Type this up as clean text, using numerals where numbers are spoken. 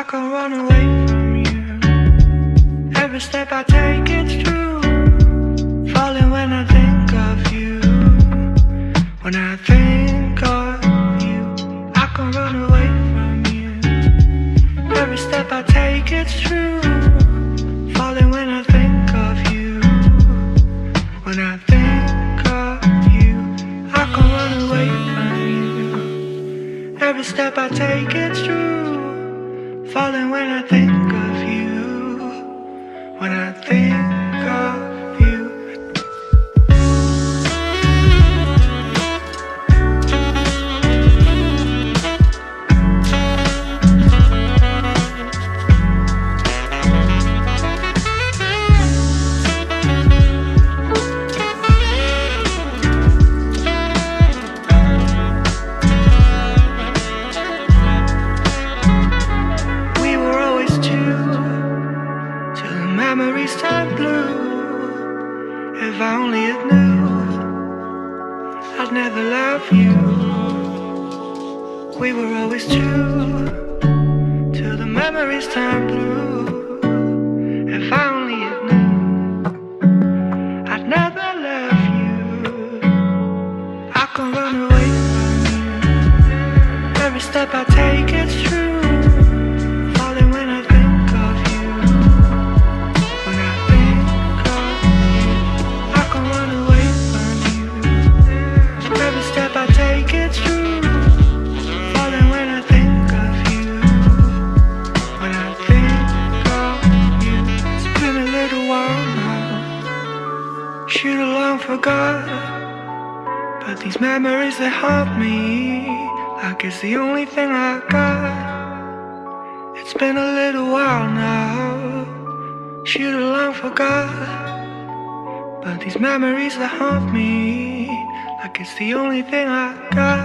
can't run away from you. Every step I take it's true. Falling when I think of you. When I think of you, I can't run away from you. Every step I take it's true. Falling when I think of you. When I think of you, I can't run away from you. Every step I take it's true. Falling when I think of you. When I think of you. Memories turn blue. If I only had knew I'd never love you. We were always two till the memories turn blue. If I only had knew I'd never love you. I can't run away from you. Every step I take it's true. Falling when I think of you. When I think of you, I can't run away from you. Every step I take it's true. Falling when I think of you. When I think of you. It's been a little while now. Should have long forgot. But these memories they haunt me. Like it's the only thing I got. It's been a little while now. Should have long forgot. But these memories that haunt me. Like it's the only thing I got.